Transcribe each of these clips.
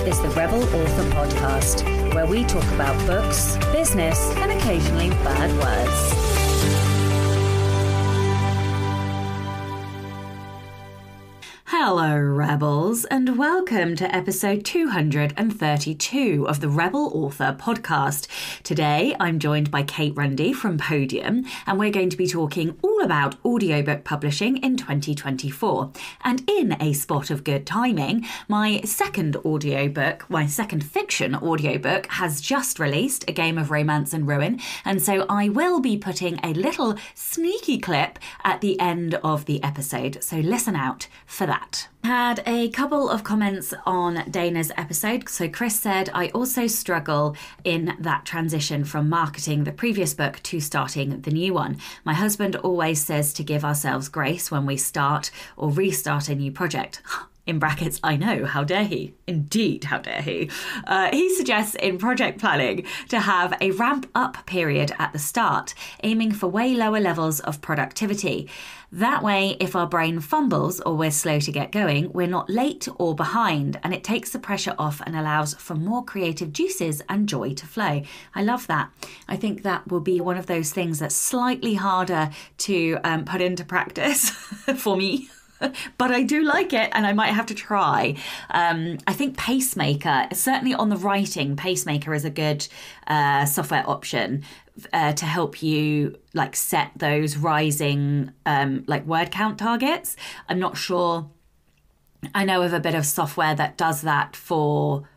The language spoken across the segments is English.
is the Rebel Author Podcast, where we talk about books, business, and occasionally bad words. Hello, Rebels, and welcome to episode 232 of the Rebel Author Podcast. Today, I'm joined by Kate Runde from Podium, and we're going to be talking all about audiobook publishing in 2024. And in a spot of good timing, my second fiction audiobook has just released, A Game of Romance and Ruin, and so I will be putting a little sneaky clip at the end of the episode, so listen out for that. Had a couple of comments on Dana's episode. So Chris said, I also struggle in that transition from marketing the previous book to starting the new one. My husband always says to give ourselves grace when we start or restart a new project. In brackets, I know, how dare he? Indeed, how dare he? He suggests in project planning to have a ramp up period at the start, aiming for way lower levels of productivity. That way, if our brain fumbles or we're slow to get going, we're not late or behind, and it takes the pressure off and allows for more creative juices and joy to flow. I love that. I think that will be one of those things that's slightly harder to put into practice for me. But I do like it and I might have to try. I think Pacemaker, certainly on the writing, Pacemaker is a good software option to help you like set those rising like word count targets. I'm not sure. I know of a bit of software that does that for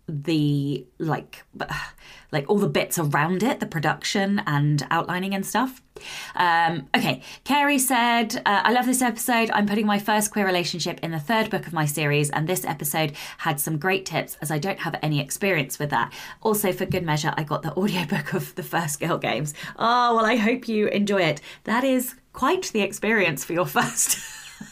the like all the bits around it, the production and outlining and stuff. Okay, Carrie said, I love this episode. I'm putting my first queer relationship in the third book of my series, and this episode had some great tips as I don't have any experience with that. Also, for good measure, I got the audiobook of the first Girl Games. Oh, well, I hope you enjoy it. That is quite the experience for your first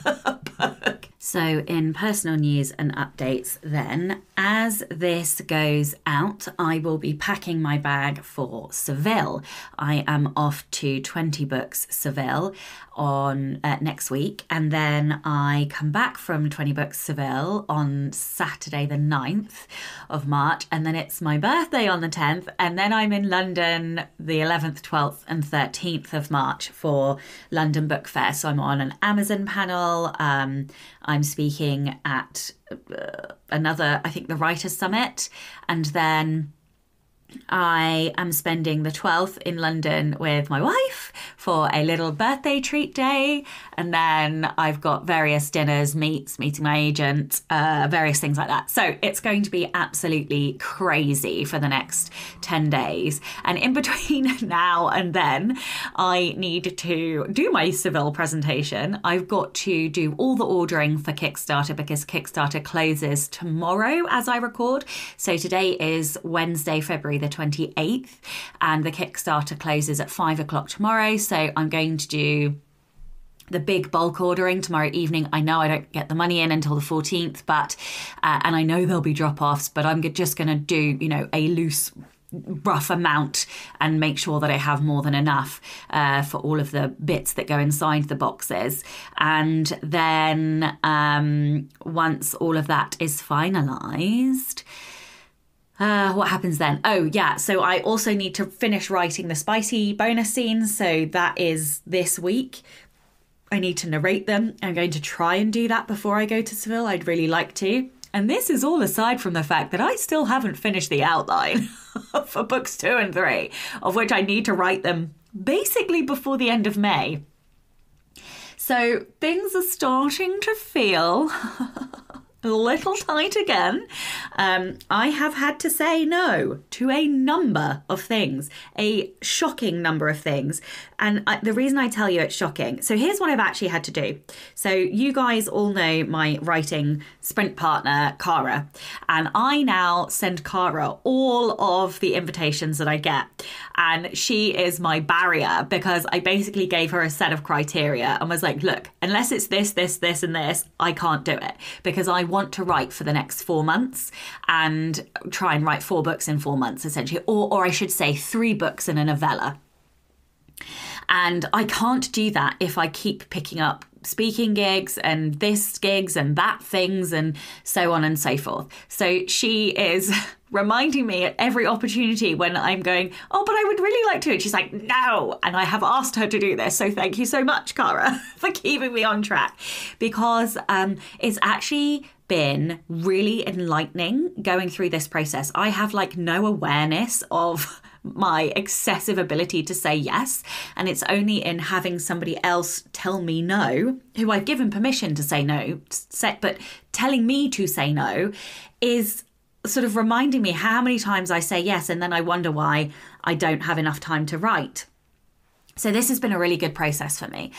book. So in personal news and updates then, as this goes out, I will be packing my bag for Seville. I am off to 20 Books Seville on next week, and then I come back from 20 Books Seville on Saturday the 9th of March, and then it's my birthday on the 10th, and then I'm in London the 11th, 12th and 13th of March for London Book Fair. So I'm on an Amazon panel. I'm speaking at another, I think, the Writers' Summit. And then I am spending the 12th in London with my wife for a little birthday treat day. And then I've got various dinners, meeting my agent, various things like that. So it's going to be absolutely crazy for the next 10 days. And in between now and then, I need to do my Seville presentation. I've got to do all the ordering for Kickstarter because Kickstarter closes tomorrow as I record. So today is Wednesday, February the 28th, and the Kickstarter closes at 5 o'clock tomorrow. So I'm going to do the big bulk ordering tomorrow evening. I know I don't get the money in until the 14th, but and I know there'll be drop-offs, but I'm just going to do, a loose rough amount and make sure that I have more than enough for all of the bits that go inside the boxes. And then once all of that is finalised, what happens then? Oh, yeah. So I also need to finish writing the spicy bonus scenes. So that is this week. I need to narrate them. I'm going to try and do that before I go to Seville. I'd really like to. And this is all aside from the fact that I still haven't finished the outline for books 2 and 3, of which I need to write them basically before the end of May. So things are starting to feel a little tight again. I have had to say no to a number of things, a shocking number of things. And the reason I tell you it's shocking, so here's what I've actually had to do. So you guys all know my writing sprint partner, Cara, and I now send Cara all of the invitations that I get. And she is my barrier because I basically gave her a set of criteria and was like, look, unless it's this, this, this, and this, I can't do it because I want to write for the next 4 months and try and write 4 books in 4 months, essentially, or I should say 3 books and a novella. And I can't do that if I keep picking up speaking gigs and this gigs and that things and so on and so forth. So she is reminding me at every opportunity when I'm going, oh, but I would really like to. And she's like, no. And I have asked her to do this. So thank you so much, Cara, for keeping me on track, because it's actually been really enlightening going through this process. I have like no awareness of my excessive ability to say yes. And it's only in having somebody else tell me no, who I've given permission to say no, but telling me to say no is sort of reminding me how many times I say yes. And then I wonder why I don't have enough time to write. So this has been a really good process for me.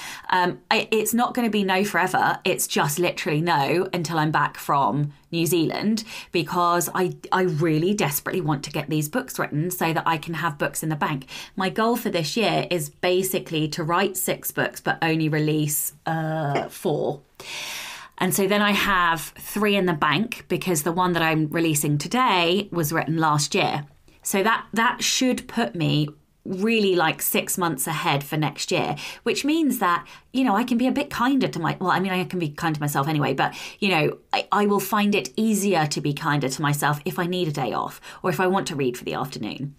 It's not going to be no forever. It's just literally no until I'm back from New Zealand, because I really desperately want to get these books written so that I can have books in the bank. My goal for this year is basically to write 6 books, but only release 4. And so then I have 3 in the bank, because the one that I'm releasing today was written last year. So that should put me really like 6 months ahead for next year, which means that, you know, I can be a bit kinder to I can be kind to myself anyway, but, you know, I will find it easier to be kinder to myself if I need a day off or if I want to read for the afternoon.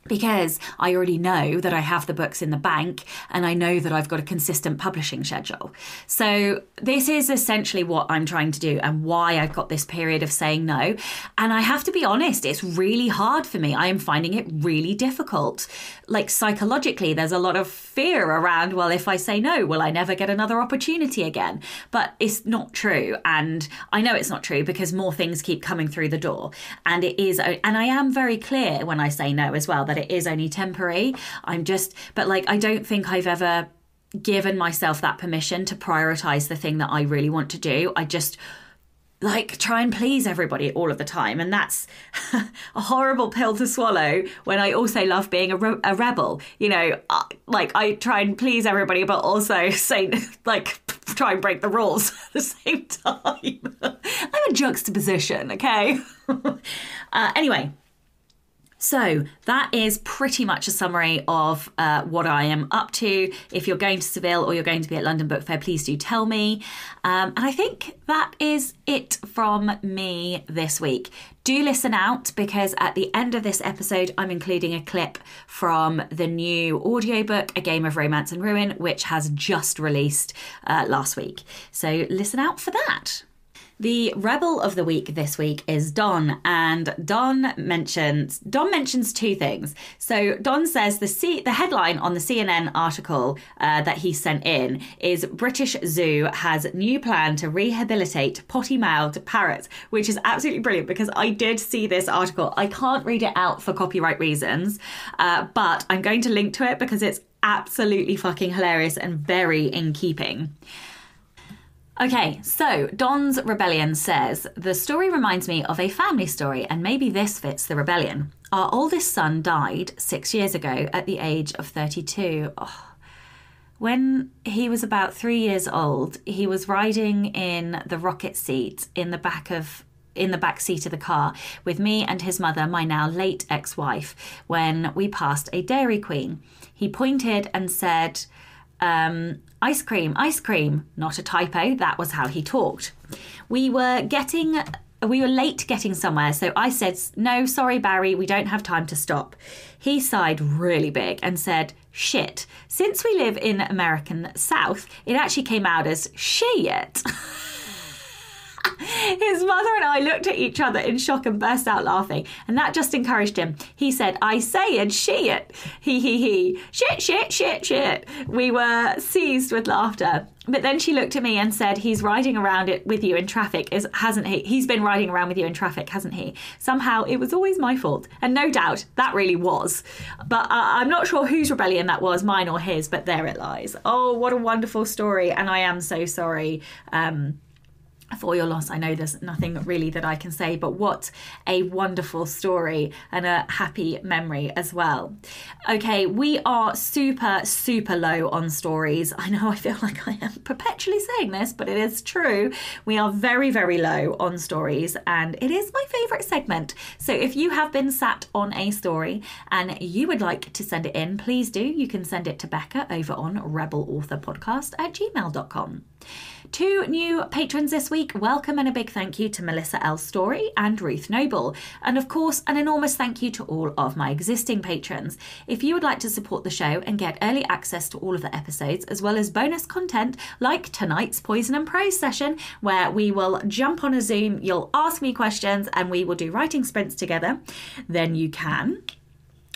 Because I already know that I have the books in the bank and I know that I've got a consistent publishing schedule. So this is essentially what I'm trying to do and why I've got this period of saying no. And I have to be honest, it's really hard for me. I am finding it really difficult. Like psychologically, there's a lot of fear around, well, if I say no, will I never get another opportunity again? But it's not true. And I know it's not true because more things keep coming through the door. And I am very clear when I say no as well, that it is only temporary. I don't think I've ever given myself that permission to prioritize the thing that I really want to do. I just like try and please everybody all of the time. And that's a horrible pill to swallow when I also love being a rebel. You know, I try and please everybody, but also try and break the rules at the same time. I'm a juxtaposition, okay? Anyway. So that is pretty much a summary of what I am up to. If you're going to Seville or you're going to be at London Book Fair, please do tell me. And I think that is it from me this week. Do listen out, because at the end of this episode, I'm including a clip from the new audiobook, A Game of Romance and Ruin, which has just released last week. So listen out for that. The Rebel of the Week this week is Don, and Don mentions 2 things. So Don says the headline on the CNN article that he sent in is British Zoo has new plan to rehabilitate potty-mouthed parrots, which is absolutely brilliant because I did see this article. I can't read it out for copyright reasons, but I'm going to link to it because it's absolutely fucking hilarious and very in keeping. Okay, so Don's Rebellion says, the story reminds me of a family story, and maybe this fits the rebellion. Our oldest son died 6 years ago at the age of 32. Oh. When he was about 3 years old, he was riding in the rocket seat in the back seat of the car with me and his mother, my now late ex-wife, when we passed a Dairy Queen. He pointed and said, ice cream, not a typo. That was how he talked. We were late getting somewhere. So I said, no, sorry, Barry, we don't have time to stop. He sighed really big and said, shit. Since we live in American South, it actually came out as shit. His mother and I looked at each other in shock and burst out laughing, and that just encouraged him. He said, I say and she it. He. Shit. We were seized with laughter. But then she looked at me and said, he's riding around it with you in traffic, hasn't he? He's been riding around with you in traffic, hasn't he? Somehow it was always my fault. And no doubt that really was. But I'm not sure whose rebellion that was, mine or his, but there it lies. Oh, what a wonderful story. And I am so sorry for your loss. I know there's nothing really that I can say, but what a wonderful story and a happy memory as well. Okay, we are super, super low on stories. I know I feel like I am perpetually saying this, but it is true. We are very, very low on stories, and it is my favourite segment. So if you have been sat on a story and you would like to send it in, please do. You can send it to Becca over on rebelauthorpodcast@gmail.com. 2 new patrons this week. Welcome and a big thank you to Melissa L. Story and Ruth Noble. And of course, an enormous thank you to all of my existing patrons. If you would like to support the show and get early access to all of the episodes, as well as bonus content like tonight's Poison and Prose session, where we will jump on a Zoom, you'll ask me questions, and we will do writing sprints together, then you can.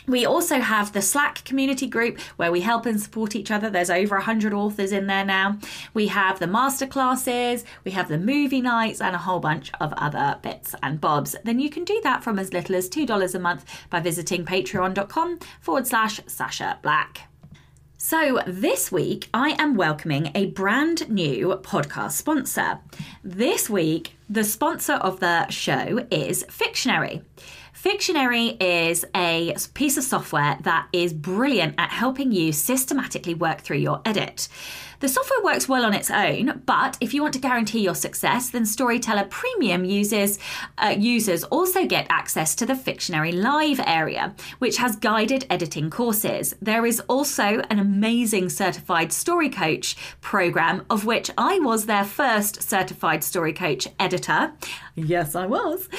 We also have the Slack community group where we help and support each other. There's over 100 authors in there now. We have the masterclasses, we have the movie nights, and a whole bunch of other bits and bobs. Then you can do that from as little as $2 a month by visiting patreon.com/Sasha Black. So this week, I am welcoming a brand new podcast sponsor. This week, the sponsor of the show is Fictionary. Fictionary is a piece of software that is brilliant at helping you systematically work through your edit. The software works well on its own, but if you want to guarantee your success, then Storyteller Premium users also get access to the Fictionary Live area, which has guided editing courses. There is also an amazing certified story coach program, of which I was their first certified story coach editor. Yes, I was.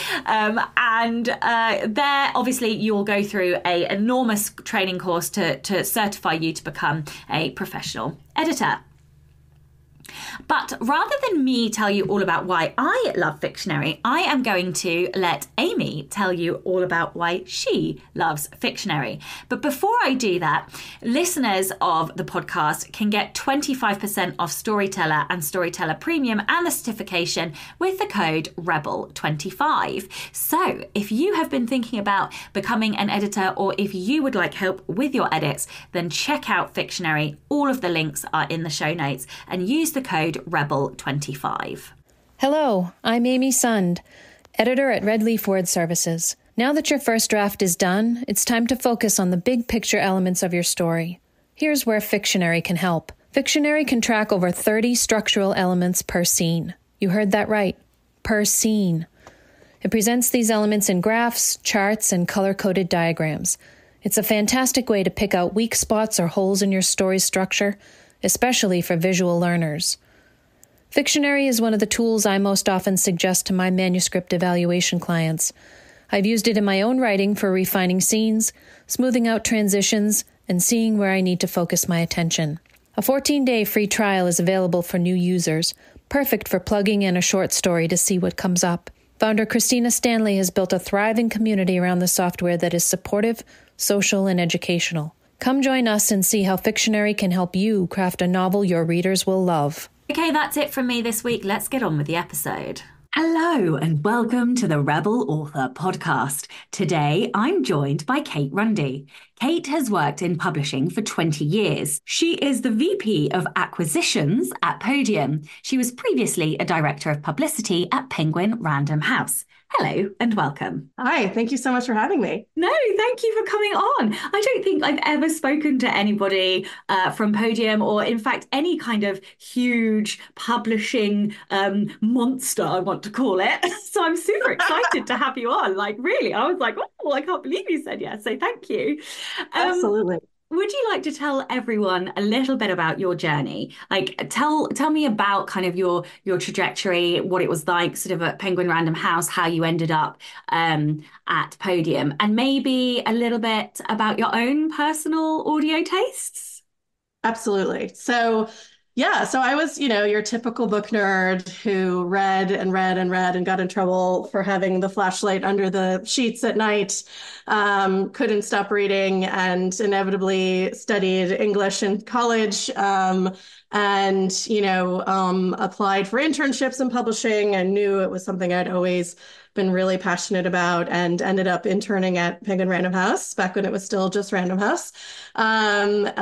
There, obviously, you will go through an enormous training course to certify you to become a professional editor. But rather than me tell you all about why I love Fictionary, I am going to let Amy tell you all about why she loves Fictionary. But before I do that, listeners of the podcast can get 25% off Storyteller and Storyteller Premium and the certification with the code REBEL25. So if you have been thinking about becoming an editor, or if you would like help with your edits, then check out Fictionary. All of the links are in the show notes, and use the code REBEL25. Hello, I'm Amy Sund, editor at Red Leaf Word Services. Now that your first draft is done, it's time to focus on the big picture elements of your story. Here's where Fictionary can help. Fictionary can track over 30 structural elements per scene. You heard that right, per scene. It presents these elements in graphs, charts, and color-coded diagrams. It's a fantastic way to pick out weak spots or holes in your story's structure, especially for visual learners. Fictionary is one of the tools I most often suggest to my manuscript evaluation clients. I've used it in my own writing for refining scenes, smoothing out transitions, and seeing where I need to focus my attention. A 14-day free trial is available for new users, perfect for plugging in a short story to see what comes up. Founder Christina Stanley has built a thriving community around the software that is supportive, social, and educational. Come join us and see how Fictionary can help you craft a novel your readers will love. Okay, that's it from me this week. Let's get on with the episode. Hello and welcome to the Rebel Author Podcast. Today, I'm joined by Kate Runde. Kate has worked in publishing for 20 years. She is the VP of Acquisitions at Podium. She was previously a Director of Publicity at Penguin Random House. Hello and welcome. Hi, thank you so much for having me. No, thank you for coming on. I don't think I've ever spoken to anybody from Podium, or in fact, any kind of huge publishing monster, I want to call it. So I'm super excited to have you on. Like, really, I was like, oh, I can't believe you said yes. So thank you. Absolutely. Would you like to tell everyone a little bit about your journey? Like, tell me about kind of your trajectory, what it was like sort of at Penguin Random House, how you ended up at Podium, and maybe a little bit about your own personal audio tastes. Absolutely. So I was, your typical book nerd who read and read and read and got in trouble for having the flashlight under the sheets at night, couldn't stop reading, and inevitably studied English in college, and applied for internships in publishing and knew it was something I'd always been really passionate about, and ended up interning at Penguin Random House back when it was still just Random House, and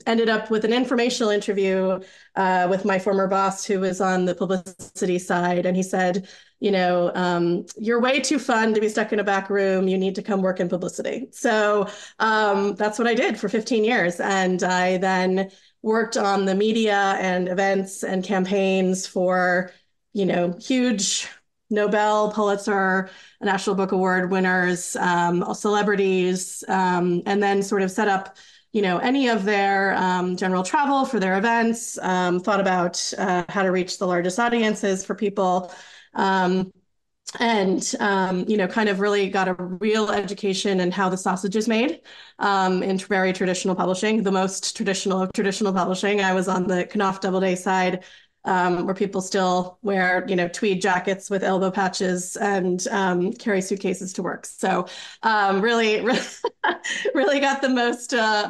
ended up with an informational interview with my former boss who was on the publicity side. And he said, you're way too fun to be stuck in a back room. You need to come work in publicity. So that's what I did for 15 years. And I then worked on the media and events and campaigns for, huge Nobel, Pulitzer, National Book Award winners, celebrities, and then sort of set up, any of their general travel for their events, thought about how to reach the largest audiences for people. Kind of really got a real education in how the sausage is made in very traditional publishing, the most traditional of traditional publishing. I was on the Knopf Doubleday side, where people still wear, tweed jackets with elbow patches and carry suitcases to work. So really, really got the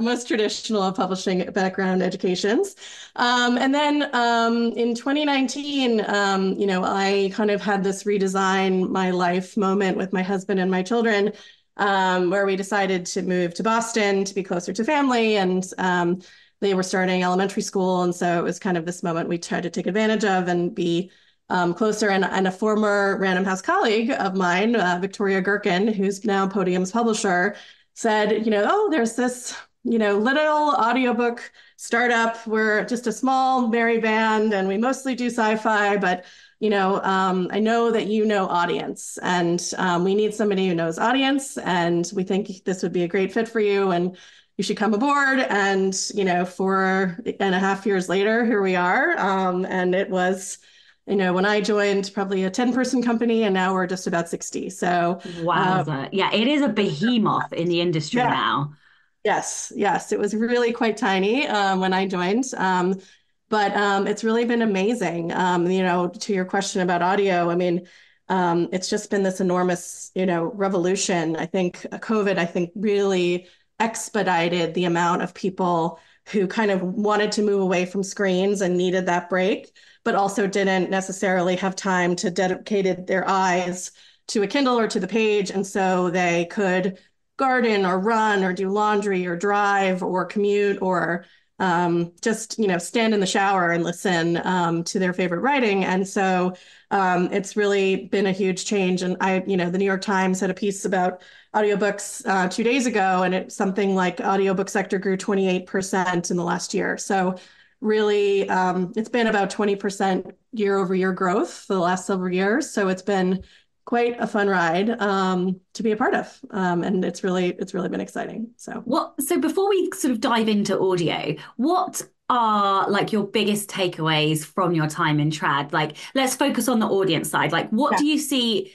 most traditional of publishing background educations. And then in 2019, I kind of had this redesign my life moment with my husband and my children, where we decided to move to Boston to be closer to family. And they were starting elementary school. And so it was kind of this moment we tried to take advantage of and be closer. And a former Random House colleague of mine, Victoria Gherkin, who's now Podium's publisher, said, there's this, little audiobook startup. We're just a small merry band and we mostly do sci-fi, but I know that audience, and we need somebody who knows audience, and we think this would be a great fit for you, and you should come aboard. And 4.5 years later, here we are. And it was, when I joined, probably a 10-person company, and now we're just about 60. So wow, yeah, it is a behemoth in the industry now. Yes, it was really quite tiny when I joined. But it's really been amazing. To your question about audio, I mean, it's just been this enormous, revolution. I think COVID, really expedited the amount of people who kind of wanted to move away from screens and needed that break, but also didn't necessarily have time to dedicate their eyes to a Kindle or to the page. And so they could garden or run or do laundry or drive or commute or just, stand in the shower and listen to their favorite writing. And so it's really been a huge change. And the New York Times had a piece about audiobooks 2 days ago, and it's something like audiobook sector grew 28% in the last year. So really, it's been about 20% year over year growth for the last several years. So it's been quite a fun ride to be a part of. And it's really been exciting. So before we sort of dive into audio, what are like your biggest takeaways from your time in trad? Like, let's focus on the audience side. Like, what do you see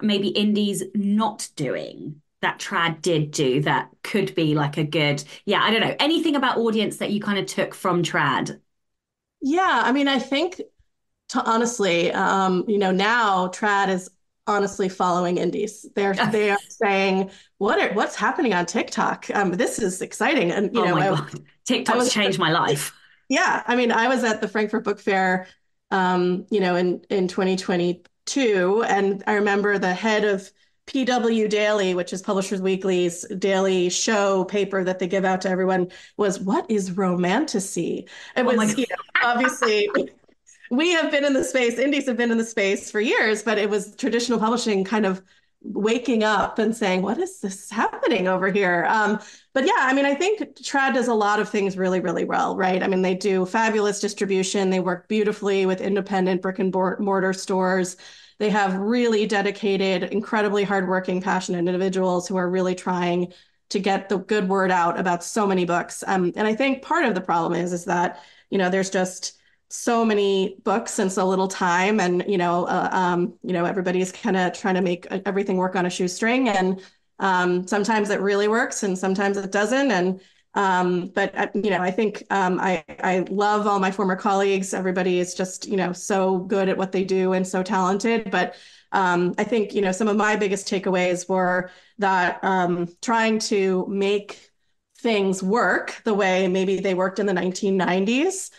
maybe indies not doing that trad did do that could be like a good, I don't know, anything about audience that you kind of took from trad? Yeah, I think honestly, now trad is honestly following indies. They are saying, what's happening on TikTok? This is exciting. And God, TikTok's changed my life. Yeah, I was at the Frankfurt Book Fair, in 2022, and I remember the head of PW Daily, which is Publishers Weekly's daily show paper that they give out to everyone, was, "What is romantasy?" It was, obviously. We have been in the space, indies have been in the space for years, but it was traditional publishing kind of waking up and saying, what is this happening over here? But yeah, I think trad does a lot of things really, really well, right? They do fabulous distribution. They work beautifully with independent brick and mortar stores. They have really dedicated, incredibly hardworking, passionate individuals who are really trying to get the good word out about so many books. And I think part of the problem is that, there's just so many books and so little time, and everybody's kind of trying to make everything work on a shoestring, and sometimes it really works and sometimes it doesn't. And but I think I love all my former colleagues. Everybody is just so good at what they do and so talented. But I think some of my biggest takeaways were that trying to make things work the way maybe they worked in the 1990s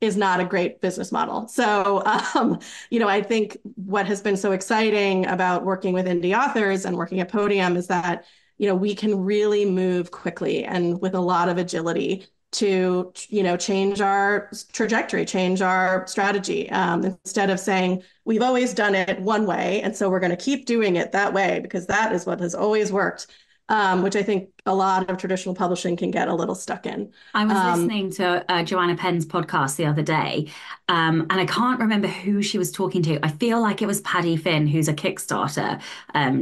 is not a great business model. So, I think what has been so exciting about working with indie authors and working at Podium is that, we can really move quickly and with a lot of agility. to, change our trajectory, change our strategy. Instead of saying, we've always done it one way, and so we're going to keep doing it that way because that is what has always worked, which I think a lot of traditional publishing can get a little stuck in. I was listening to Joanna Penn's podcast the other day, and I can't remember who she was talking to. I feel like it was Paddy Finn, who's a Kickstarter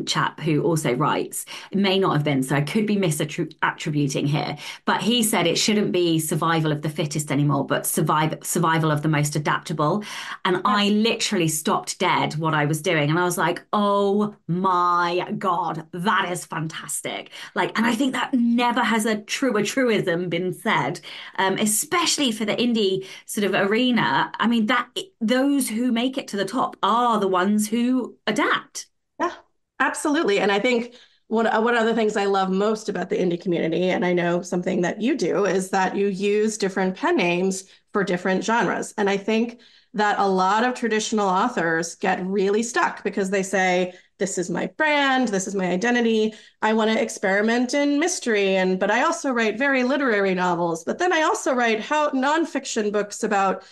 chap who also writes. It may not have been, so I could be misattributing here. But he said it shouldn't be survival of the fittest anymore, but survival of the most adaptable. And I literally stopped dead what I was doing, and I was like, "Oh my God, that is fantastic!" And I think that never has a truism been said, especially for the indie sort of arena. I mean, that those who make it to the top are the ones who adapt. Yeah, absolutely. And I think one of the things I love most about the indie community, and I know something that you do, is that you use different pen names for different genres. And I think that a lot of traditional authors get really stuck because they say, this is my brand, this is my identity. I want to experiment in mystery, but I also write very literary novels. But then I also write nonfiction books about,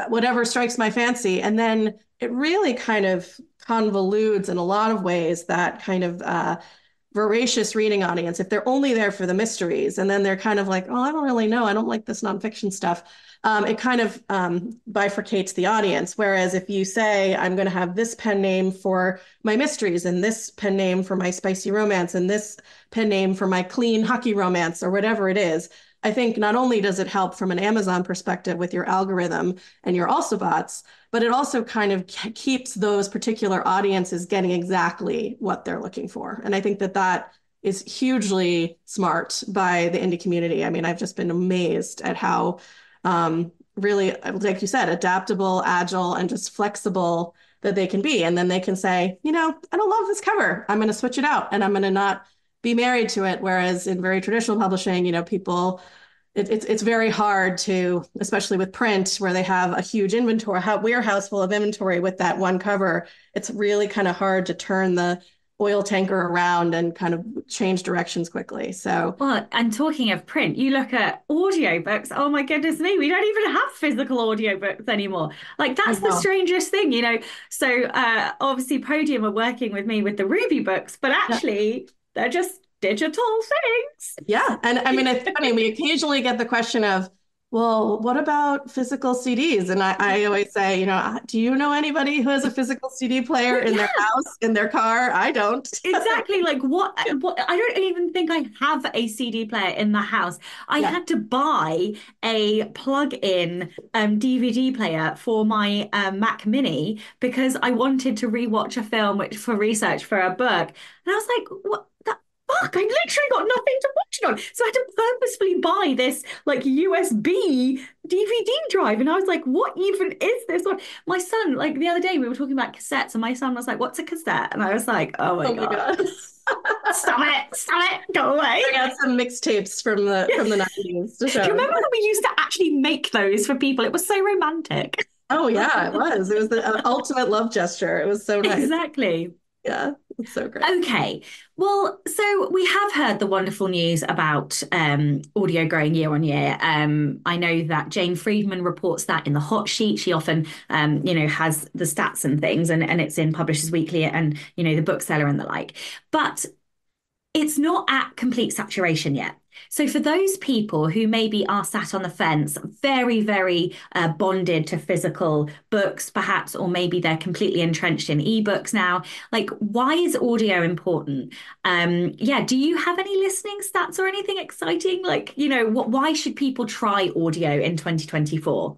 whatever strikes my fancy. And then it really kind of convolutes in a lot of ways that kind of voracious reading audience, if they're only there for the mysteries, and then they're kind of like, oh, I don't really know, I don't like this nonfiction stuff. It kind of bifurcates the audience. Whereas if you say, I'm going to have this pen name for my mysteries, and this pen name for my spicy romance, and this pen name for my clean hockey romance, or whatever it is, I think not only does it help from an Amazon perspective with your algorithm and your also bots, but it also kind of keeps those particular audiences getting exactly what they're looking for. And I think that is hugely smart by the indie community. I mean, I've just been amazed at how really, like you said, adaptable, agile, and just flexible that they can be. And then they can say, I don't love this cover. I'm going to switch it out, and I'm going to not be married to it. Whereas in very traditional publishing, people, it's very hard to, especially with print, where they have a huge inventory, warehouse full of inventory with that one cover. It's really kind of hard to turn the oil tanker around and kind of change directions quickly. So, well, and talking of print, you look at audiobooks. Oh my goodness me, we don't even have physical audiobooks anymore. That's the strangest thing, So obviously Podium are working with me with the Ruby books, but actually they're just digital things. Yeah. And I mean, it's funny, we occasionally get the question of, well, what about physical CDs? And I always say, do you know anybody who has a physical CD player in their house, in their car? I don't. Exactly. What? I don't even think I have a CD player in the house. I had to buy a plug-in DVD player for my Mac Mini because I wanted to rewatch a film for research for a book. And I was like, what? Fuck, I literally got nothing to watch it on. So I had to purposefully buy this USB DVD drive. And I was like, what even is this one? My son, the other day we were talking about cassettes, and my son was like, what's a cassette? And I was like, oh my God. Stop it, go away. I got some mixtapes from the 90s to show. Do you remember when we used to actually make those for people? It was so romantic. Oh yeah, it was. It was the ultimate love gesture. It was so nice. Exactly. Yeah, it's so great. Okay. Well, so we have heard the wonderful news about audio growing year on year. I know that Jane Friedman reports that in the hot sheet. She often, has the stats and things, and it's in Publishers Weekly and, the bookseller and the like. But it's not at complete saturation yet. So for those people who maybe are sat on the fence, very, very bonded to physical books, perhaps, or maybe they're completely entrenched in ebooks now, why is audio important? Do you have any listening stats or anything exciting? Why should people try audio in 2024?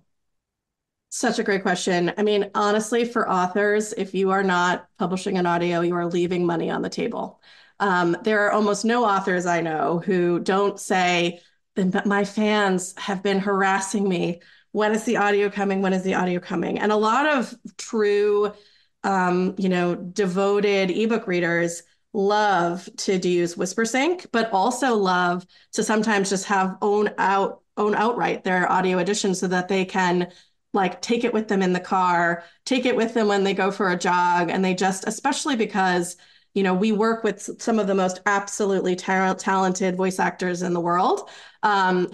Such a great question. I mean, honestly, for authors, if you are not publishing an audio, you are leaving money on the table. There are almost no authors I know who don't say, my fans have been harassing me. When is the audio coming? When is the audio coming? And a lot of true, devoted ebook readers love to use WhisperSync, but also love to sometimes just have own outright their audio edition so that they can take it with them in the car, take it with them when they go for a jog. And they just, especially because we work with some of the most absolutely talented voice actors in the world,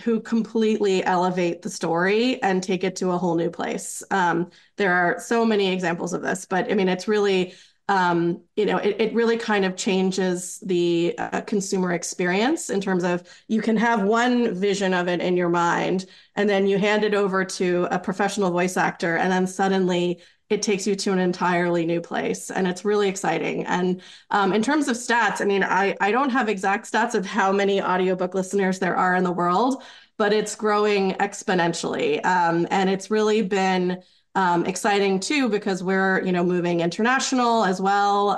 who completely elevate the story and take it to a whole new place. There are so many examples of this, but I mean, it's really, it really kind of changes the consumer experience in terms of you can have one vision of it in your mind, and then you hand it over to a professional voice actor, and then suddenly it takes you to an entirely new place. And it's really exciting. And in terms of stats, I mean, I don't have exact stats of how many audiobook listeners there are in the world, but it's growing exponentially. And it's really been exciting too, because we're, moving international as well.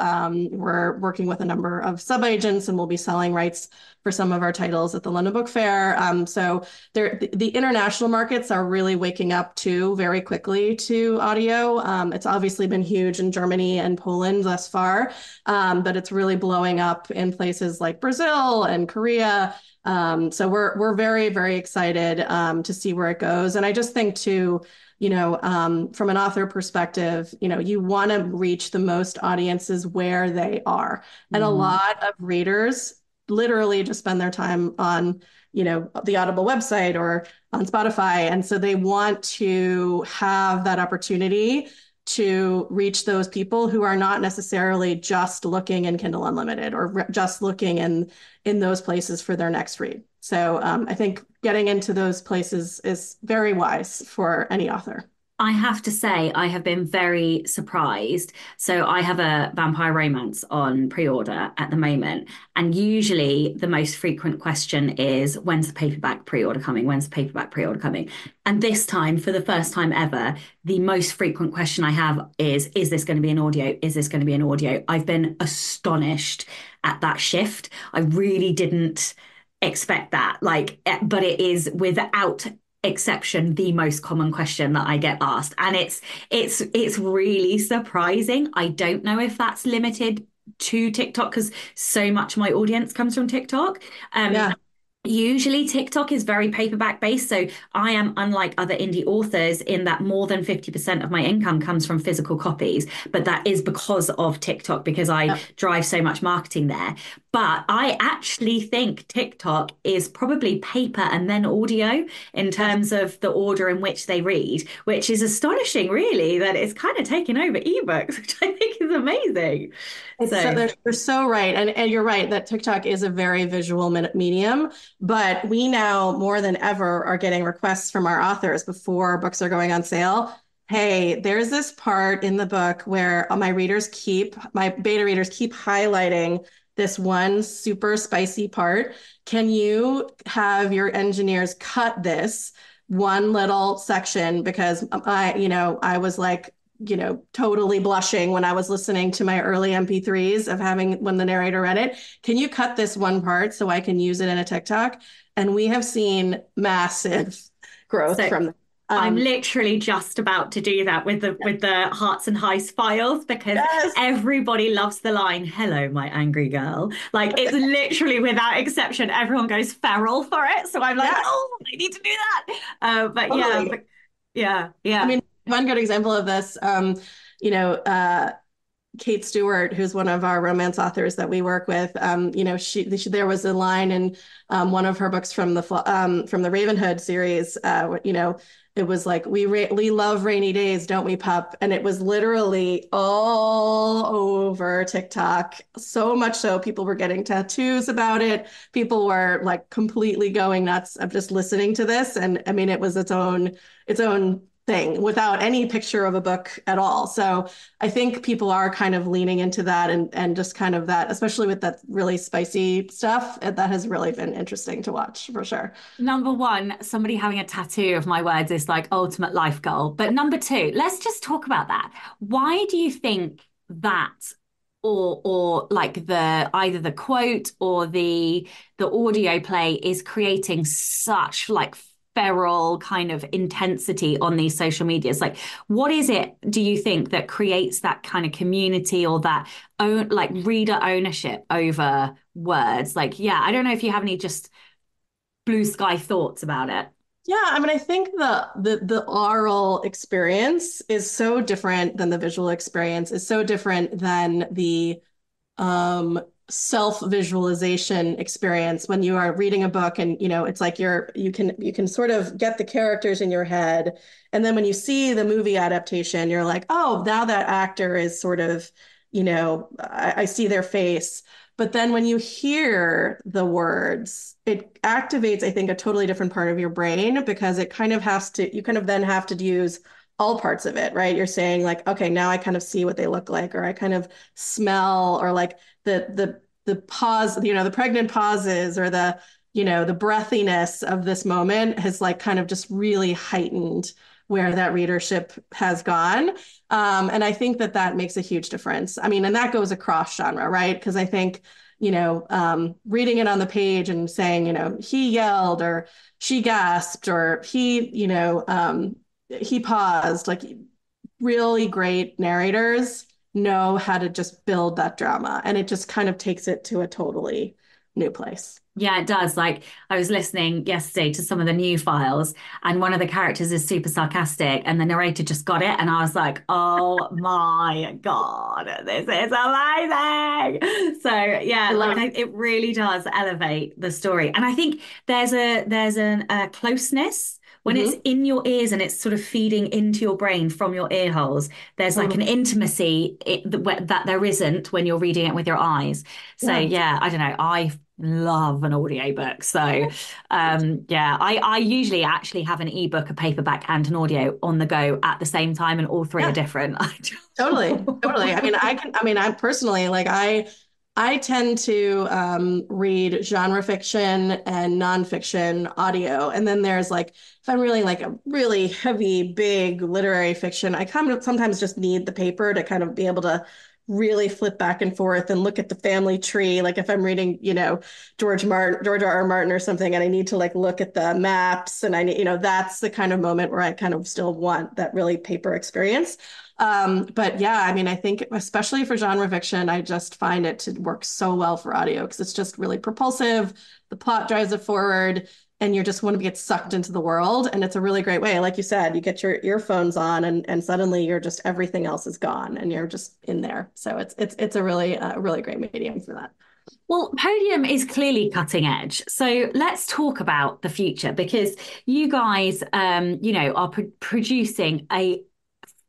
We're working with a number of sub-agents, and we'll be selling rights for some of our titles at the London Book Fair. So the international markets are really waking up too very quickly to audio. It's obviously been huge in Germany and Poland thus far, but it's really blowing up in places like Brazil and Korea. So we're very, very excited to see where it goes. And I just think too, from an author perspective, you want to reach the most audiences where they are. And a lot of readers literally just spend their time on, the Audible website or on Spotify. And so they want to have that opportunity to reach those people who are not necessarily just looking in Kindle Unlimited or just looking in those places for their next read. So I think getting into those places is very wise for any author. I have to say, I have been very surprised. So I have a vampire romance on pre-order at the moment. And usually the most frequent question is, when's the paperback pre-order coming? When's the paperback pre-order coming? And this time, for the first time ever, the most frequent question I have is this going to be an audio? Is this going to be an audio? I've been astonished at that shift. I really didn't expect that. But it is without exception the most common question that I get asked, and it's really surprising. I don't know if that's limited to TikTok, because so much of my audience comes from TikTok. Yeah. Usually TikTok is very paperback based. So I am unlike other indie authors in that more than 50% of my income comes from physical copies. But that is because of TikTok, because I drive so much marketing there. But I actually think TikTok is probably paper and then audio in terms of the order in which they read, which is astonishing, really, that it's kind of taken over ebooks, which I think is amazing. They're so right. And you're right that TikTok is a very visual medium, but we now more than ever are getting requests from our authors before books are going on sale. Hey, there's this part in the book where my beta readers keep highlighting this one super spicy part. Can you have your engineers cut this one little section? Because I was like, totally blushing when I was listening to my early MP3s when the narrator read it. Can you cut this one part so I can use it in a TikTok? And we have seen massive growth from that. I'm literally just about to do that with the Hearts and Highs files, because everybody loves the line, "Hello, my angry girl." Like, it's literally without exception, everyone goes feral for it. So I'm like, oh, I need to do that. But totally. yeah. I mean, one good example of this, Kate Stewart, who's one of our romance authors that we work with, there was a line in one of her books from the Ravenhood series, it was like, we love rainy days, don't we, pup? And it was literally all over TikTok. So much so people were getting tattoos about it. People were like completely going nuts of just listening to this. And I mean, it was its own thing without any picture of a book at all. So I think people are kind of leaning into that and just kind of that, especially with that really spicy stuff, that has really been interesting to watch for sure. Number one, somebody having a tattoo of my words is like ultimate life goal. But number two, let's just talk about that. Why do you think that or like either the quote or the audio play is creating such like feral kind of intensity on these social medias? Like, what is it, do you think, that creates that kind of community or that reader ownership over words? Like, I don't know if you have any just blue sky thoughts about it. Yeah, I mean, I think the oral experience is so different than the visual experience, is so different than the self-visualization experience when you are reading a book, and it's like you can sort of get the characters in your head, and then when you see the movie adaptation, you're like, oh, now that actor is sort of, I see their face. But then when you hear the words, it activates, I think, a totally different part of your brain, because it kind of has to, you kind of then have to use all parts of it, right? You're saying like, okay, now I kind of see what they look like, or I kind of smell, or like the pause, the pregnant pauses, or the breathiness of this moment has like kind of just really heightened where that readership has gone. And I think that makes a huge difference. I mean, and that goes across genre, right? Because I think, reading it on the page and saying, he yelled, or she gasped, or he paused, like really great narrators know how to just build that drama, and it just kind of takes it to a totally new place. Yeah, it does. Like, I was listening yesterday to some of the new files, and one of the characters is super sarcastic, and the narrator just got it. And I was like, oh my God, this is amazing. So yeah, it really does elevate the story. And I think there's a closeness when it's in your ears and it's sort of feeding into your brain from your ear holes. There's like an intimacy that there isn't when you're reading it with your eyes. So yeah, I don't know. I love an audiobook. So I usually actually have an ebook, a paperback, and an audio on the go at the same time, and all three are different. Totally. I'm personally like, I tend to read genre fiction and nonfiction audio. And then there's like, if I'm really like a really heavy, big literary fiction, I kind of sometimes just need the paper to kind of be able to really flip back and forth and look at the family tree. Like if I'm reading, George R.R. Martin or something, and I need to like look at the maps, and I need, that's the kind of moment where I kind of still want that really paper experience. But yeah, I mean, I think especially for genre fiction, I just find it to work so well for audio, because it's just really propulsive. The plot drives it forward, and you just want to get sucked into the world. And it's a really great way. Like you said, you get your earphones on, and suddenly you're just, everything else is gone, and you're just in there. So it's a really great medium for that. Well, Podium is clearly cutting edge. So let's talk about the future, because you guys, are producing a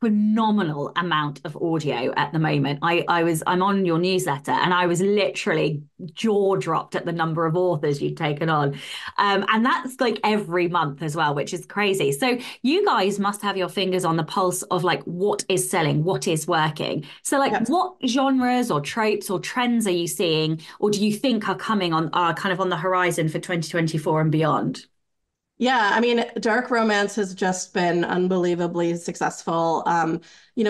phenomenal amount of audio at the moment. I'm on your newsletter, and I was literally jaw dropped at the number of authors you've taken on. And that's like every month as well, which is crazy. So you guys must have your fingers on the pulse of like what is selling, what is working. So like what genres or tropes or trends are you seeing, or do you think are kind of on the horizon for 2024 and beyond? Yeah, I mean, dark romance has just been unbelievably successful.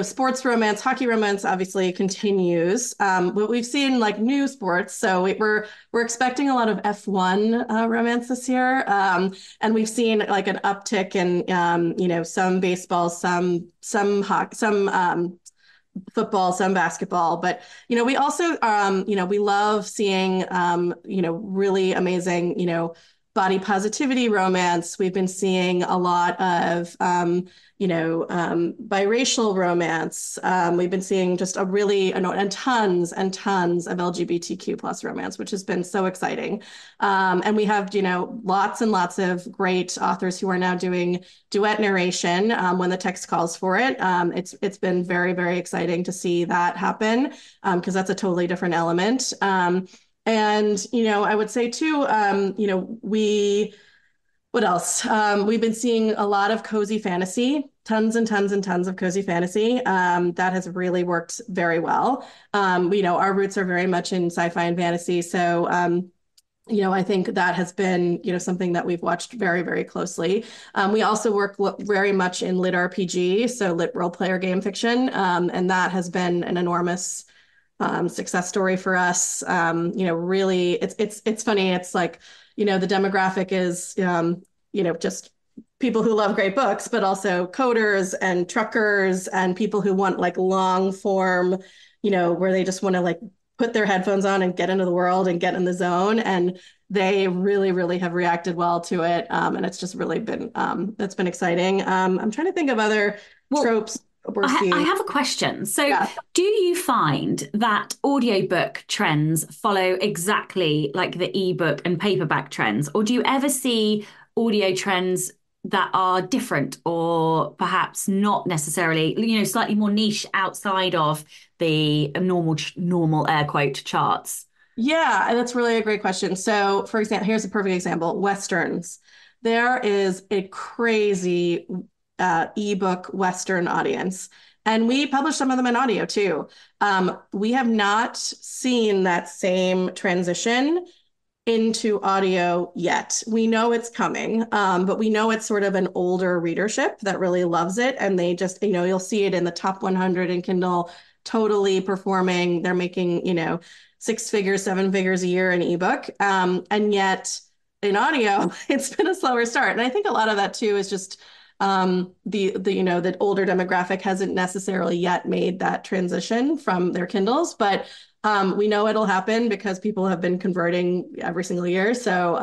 Sports romance, hockey romance obviously continues. But we've seen like new sports. So we're expecting a lot of F1 romance this year. And we've seen like an uptick in some baseball, some hockey, some football, some basketball. But we also we love seeing really amazing body positivity romance. We've been seeing a lot of, biracial romance. We've been seeing just and tons and tons of LGBTQ plus romance, which has been so exciting. And we have, lots and lots of great authors who are now doing duet narration when the text calls for it. It's been very, very exciting to see that happen, because that's a totally different element. And, I would say too, what else? We've been seeing a lot of cozy fantasy, tons and tons and tons of cozy fantasy. That has really worked very well. Our roots are very much in sci-fi and fantasy. So, I think that has been, something that we've watched very, very closely. We also work very much in lit RPG, so lit role player game fiction. And that has been an enormous success story for us. Really, it's funny. It's like, the demographic is, just people who love great books, but also coders and truckers and people who want like long form, where they just want to like put their headphones on and get into the world and get in the zone. And they really, really have reacted well to it. And it's just really been, that's been exciting. I'm trying to think of other tropes. we're I seeing. have a question. So, Yeah. do you find that audiobook trends follow exactly like the ebook and paperback trends, or do you ever see audio trends that are different or perhaps not necessarily, slightly more niche outside of the normal air quote charts? Yeah, and that's really a great question. So, for example, here's a perfect example, Westerns. There is a crazy ebook Western audience, and we publish some of them in audio too. We have not seen that same transition into audio yet. We know it's coming, but we know it's sort of an older readership that really loves it. And they just, you'll see it in the top 100 in Kindle, totally performing. They're making, six figures, seven figures a year in ebook. And yet in audio, it's been a slower start. And I think a lot of that too is just the older demographic hasn't necessarily yet made that transition from their Kindles, but we know it'll happen because people have been converting every single year. So,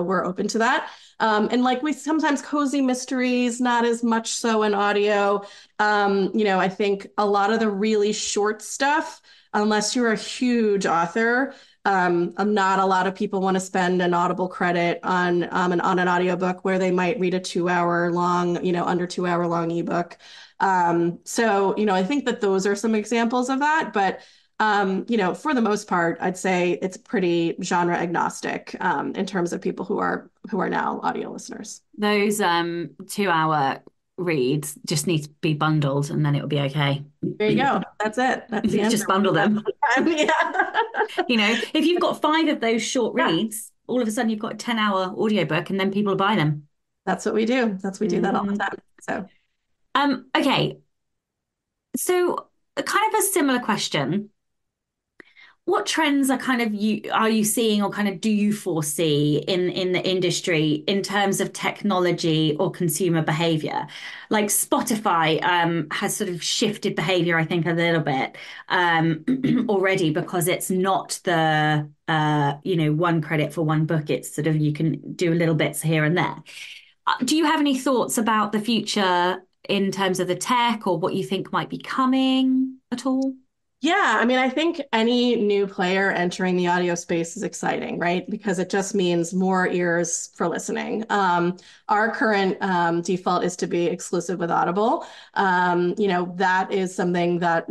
we're open to that. And like we sometimes cozy mysteries, not as much so in audio. I think a lot of the really short stuff, unless you're a huge author, not a lot of people want to spend an Audible credit on an audiobook where they might read a 2 hour long, under 2 hour long ebook. I think that those are some examples of that. But for the most part, I'd say it's pretty genre agnostic in terms of people who are now audio listeners. Those 2 hour reads just need to be bundled and then it'll be okay. There you go. That's it. That's the answer. Just bundle them. Yeah. If you've got five of those short Yeah. reads, all of a sudden you've got a 10-hour audiobook and then people will buy them. That's what we do. We do that all the Mm. time. So Okay. So kind of a similar question. What trends are you seeing or kind of do you foresee in the industry in terms of technology or consumer behavior? Like Spotify has sort of shifted behavior, I think, a little bit already because it's not the one credit for one book. It's sort of you can do little bits here and there. Do you have any thoughts about the future in terms of the tech or what you think might be coming at all? yeah, I mean, I think any new player entering the audio space is exciting, right? Because it just means more ears for listening. Our current default is to be exclusive with Audible. That is something that,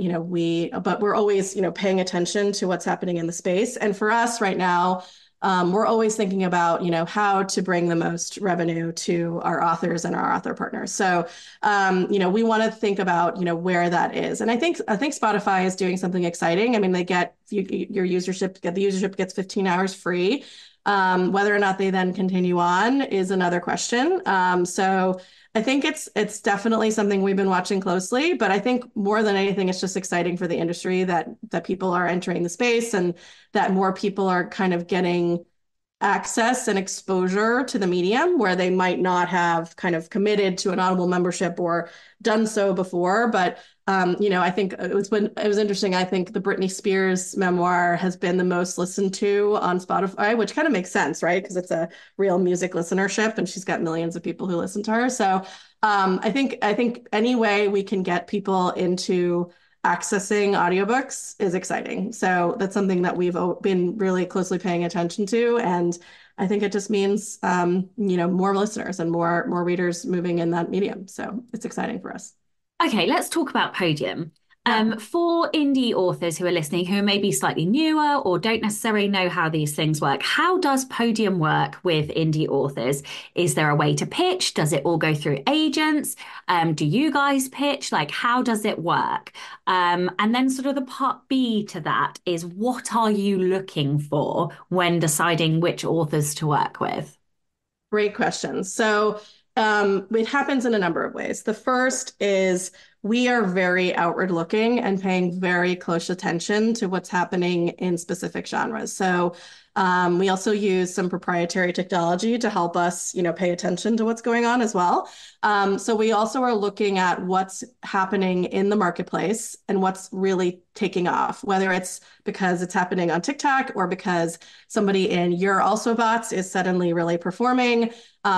but we're always, paying attention to what's happening in the space. And for us right now, we're always thinking about, how to bring the most revenue to our authors and our author partners. So, we want to think about, where that is. And I think Spotify is doing something exciting. I mean, they get the usership gets 15 hours free. Whether or not they then continue on is another question. So I think it's definitely something we've been watching closely, but I think more than anything, it's just exciting for the industry that people are entering the space and that more people are kind of getting access and exposure to the medium where they might not have kind of committed to an Audible membership or done so before. But I think it was interesting. I think the Britney Spears memoir has been the most listened to on Spotify, which kind of makes sense, right? Because it's a real music listenership, and she's got millions of people who listen to her. So I think any way we can get people into accessing audiobooks is exciting. So that's something that we've been really closely paying attention to. And I think it just means, more listeners and more readers moving in that medium. So it's exciting for us. Okay, let's talk about Podium. Yeah. For indie authors who are listening, who may be slightly newer or don't necessarily know how these things work, how does Podium work with indie authors? Is there a way to pitch? Does it all go through agents? Do you guys pitch? Like, how does it work? And then sort of the part B to that is what are you looking for when deciding which authors to work with? Great questions. So it happens in a number of ways. The first is we are very outward looking and paying very close attention to what's happening in specific genres. So We also use some proprietary technology to help us, pay attention to what's going on as well. So we also are looking at what's happening in the marketplace and what's really taking off, whether it's because it's happening on TikTok or because somebody in your also bots is suddenly really performing.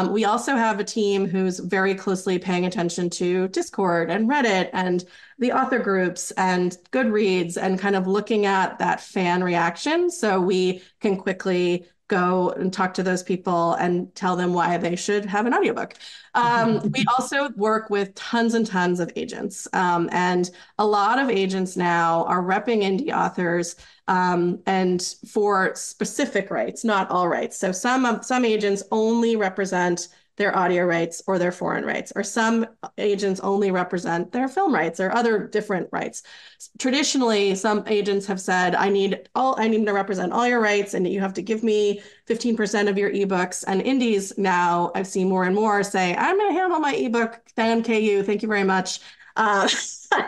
We also have a team who's very closely paying attention to Discord and Reddit and the author groups and Goodreads and kind of looking at that fan reaction so we can quickly go and talk to those people and tell them why they should have an audiobook. We also work with tons and tons of agents. And a lot of agents now are repping indie authors and for specific rights, not all rights. So some agents only represent their audio rights or their foreign rights, or some agents only represent their film rights or other different rights. Traditionally, some agents have said, I need to represent all your rights and you have to give me 15% of your ebooks. And indies now, I've seen more and more say, I'm going to handle my ebook, KU, thank you very much.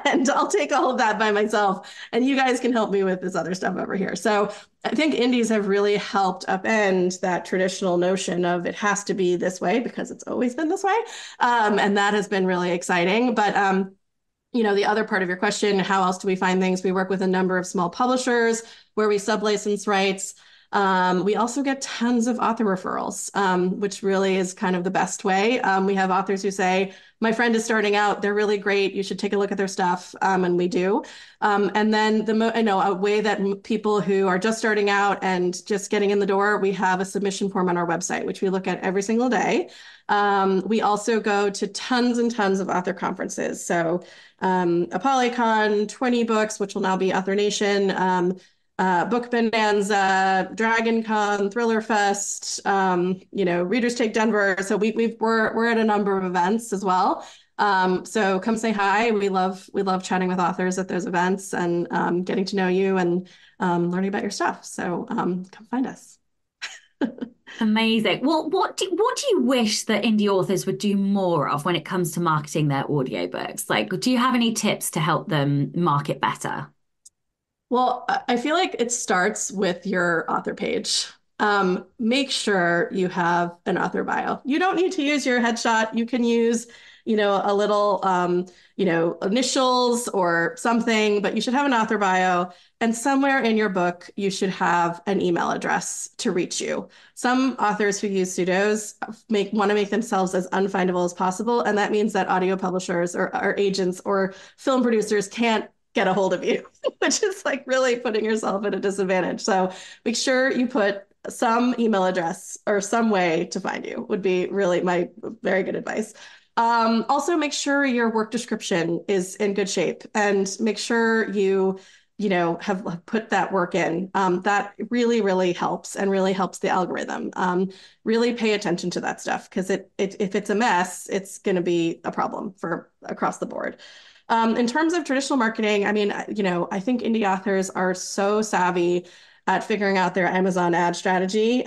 And I'll take all of that by myself. And you guys can help me with this other stuff over here. So I think indies have really helped upend that traditional notion of it has to be this way because it's always been this way. And that has been really exciting. But the other part of your question, how else do we find things? We work with a number of small publishers where we sublicense rights. We also get tons of author referrals, which really is kind of the best way. We have authors who say, my friend is starting out, they're really great, you should take a look at their stuff, and we do. And then a way that people who are just starting out and just getting in the door, we have a submission form on our website, which we look at every single day. We also go to tons and tons of author conferences. So ApollyCon, 20 Books, which will now be Author Nation, Book Bonanza, Dragon Con, Thriller Fest, Readers Take Denver. So we're at a number of events as well. So come say hi. We love chatting with authors at those events and getting to know you and learning about your stuff. So come find us. Amazing. Well, what do you wish that indie authors would do more of when it comes to marketing their audiobooks? Like, do you have any tips to help them market better? Well, I feel like it starts with your author page. Make sure you have an author bio. You don't need to use your headshot. You can use, a little, initials or something, but you should have an author bio. And somewhere in your book, you should have an email address to reach you. Some authors who use pseudos want to make themselves as unfindable as possible. And that means that audio publishers or agents or film producers can't get a hold of you, which is like really putting yourself at a disadvantage. So make sure you put some email address or some way to find you would be really my very good advice. Also make sure your work description is in good shape and make sure you have put that work in. That really, really helps and really helps the algorithm. Really pay attention to that stuff because if it's a mess, it's going to be a problem for across the board. In terms of traditional marketing, I mean, I think indie authors are so savvy at figuring out their Amazon ad strategy.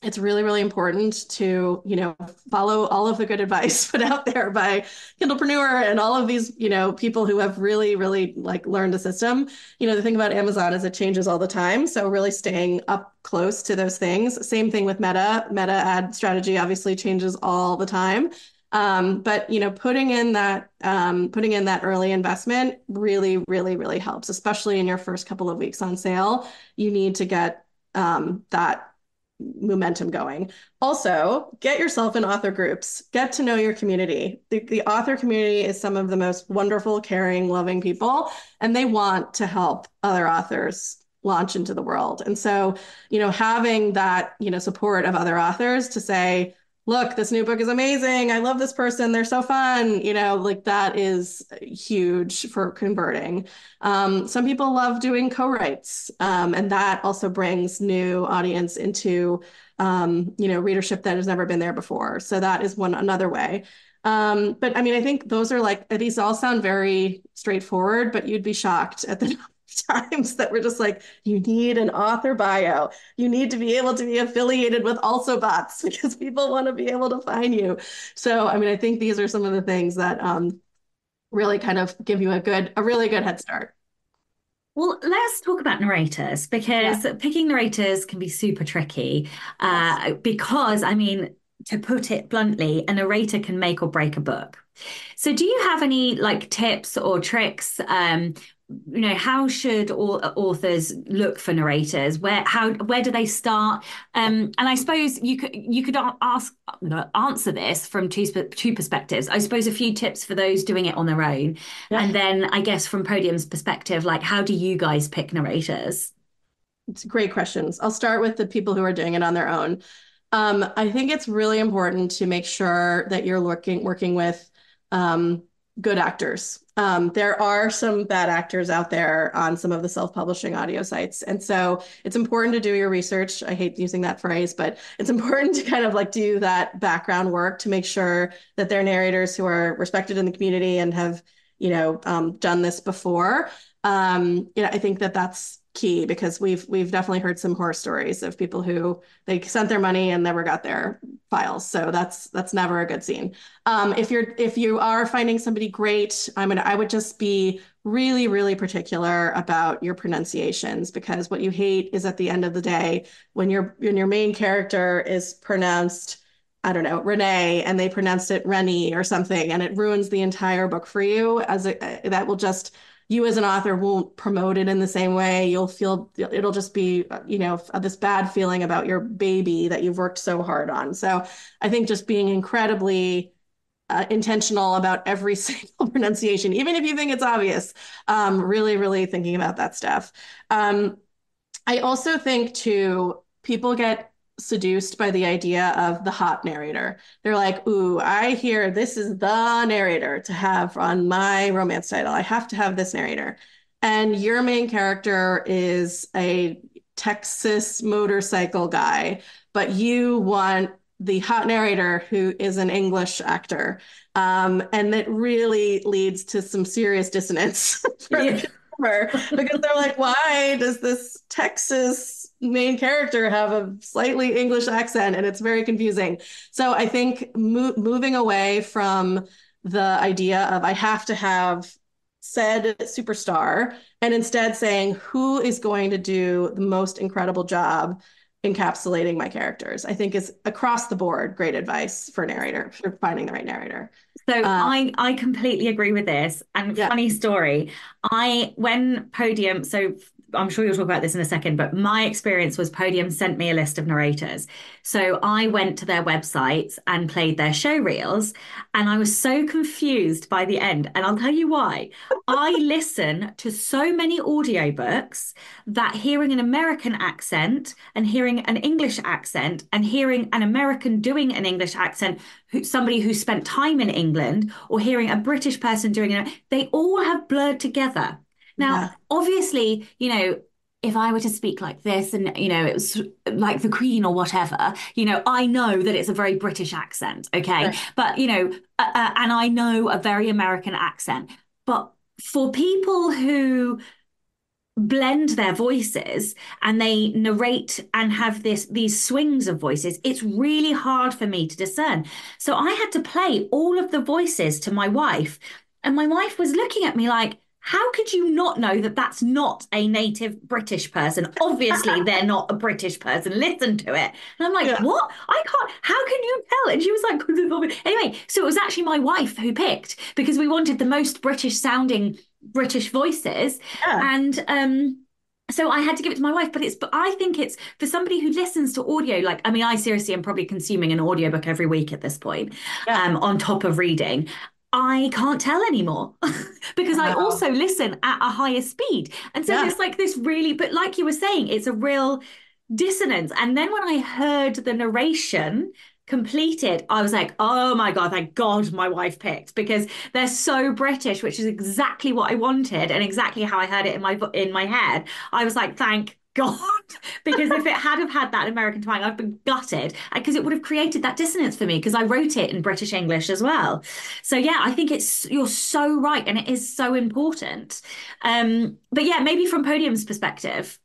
It's really, really important to, follow all of the good advice put out there by Kindlepreneur and all of these, people who have really, really learned the system. The thing about Amazon is it changes all the time. So really staying up close to those things. Same thing with Meta ad strategy obviously changes all the time. But putting in that early investment really, really, really helps, especially in your first couple of weeks on sale. You need to get that momentum going. Also, get yourself in author groups. Get to know your community. The author community is some of the most wonderful, caring, loving people, and they want to help other authors launch into the world. And so, having that, support of other authors to say, look, this new book is amazing. I love this person. They're so fun. That is huge for converting. Some people love doing co-writes, and that also brings new audience into, readership that has never been there before. So that is another way. But I mean, I think those are these all sound very straightforward, but you'd be shocked at the times that we're just like, you need an author bio. You need to be able to be affiliated with also bots because people want to be able to find you. So, I mean, I think these are some of the things that really kind of give you a really good head start. Well, let's talk about narrators Yeah. because picking narrators can be super tricky. Yes. Because, I mean, to put it bluntly, a narrator can make or break a book. So, do you have any like tips or tricks? How should all authors look for narrators? Where do they start? And I suppose you could ask answer this from two perspectives. I suppose a few tips for those doing it on their own, Yeah. and then I guess from Podium's perspective, like how do you guys pick narrators? It's great questions. I'll start with the people who are doing it on their own. I think it's really important to make sure that you're working with good actors. There are some bad actors out there on some of the self-publishing audio sites. And so it's important to do your research. I hate using that phrase, but it's important to kind of like do that background work to make sure that they're narrators who are respected in the community and have, done this before. I think that that's key because we've definitely heard some horror stories of people who they sent their money and never got their files. So that's never a good scene. If you are finding somebody great, I would just be really, really particular about your pronunciations because what you hate is at the end of the day when your main character is pronounced, I don't know, Renee, and they pronounced it Rennie or something, and it ruins the entire book for you. That will just you as an author won't promote it in the same way. You'll feel it'll just be, this bad feeling about your baby that you've worked so hard on. So I think just being incredibly intentional about every single pronunciation, even if you think it's obvious, really, really thinking about that stuff. I also think too, people get seduced by the idea of the hot narrator. They're like, ooh, I hear this is the narrator to have on my romance title. I have to have this narrator. And your main character is a Texas motorcycle guy, but you want the hot narrator who is an English actor. And that really leads to some serious dissonance for Yeah. because they're like, why does this Texas main character have a slightly English accent? And it's very confusing. So I think moving away from the idea of I have to have said superstar and instead saying who is going to do the most incredible job encapsulating my characters, I think is across the board great advice for narrator, for finding the right narrator. So Uh, I completely agree with this. And yeah, funny story, when Podium, so I'm sure you'll talk about this in a second, but my experience was Podium sent me a list of narrators. So I went to their websites and played their show reels, and I was so confused by the end. And I'll tell you why. I listen to so many audiobooks that hearing an American accent and hearing an English accent and hearing an American doing an English accent, somebody who spent time in England, or hearing a British person doing it, they all have blurred together. Now, yeah, obviously, if I were to speak like this and, it was like the Queen or whatever, I know that it's a very British accent, okay? right. But, and I know a very American accent. But for people who blend their voices and they narrate and have these swings of voices, it's really hard for me to discern. So I had to play all of the voices to my wife, and my wife was looking at me like, how could you not know that that's not a native British person? Obviously, they're not a British person. Listen to it. And I'm like, Yeah, what? I can't. How can you tell? And she was like, anyway, so it was actually my wife who picked because we wanted the most British sounding British voices. yeah, And so I had to give it to my wife, but I think it's for somebody who listens to audio, like, I mean, I seriously am probably consuming an audiobook every week at this point, yeah. on top of reading. I can't tell anymore because I Wow. also listen at a higher speed. And so Yeah. there's like this really, but like you were saying, it's a real dissonance. And then when I heard the narration completed, I was like, oh my God, thank God my wife picked because they're so British, which is exactly what I wanted and exactly how I heard it in my head. I was like, thank God, because if it had have had that American twang, I've been gutted because it would have created that dissonance for me because I wrote it in British English as well. So yeah, I think you're so right and it is so important. But yeah, maybe from Podium's perspective.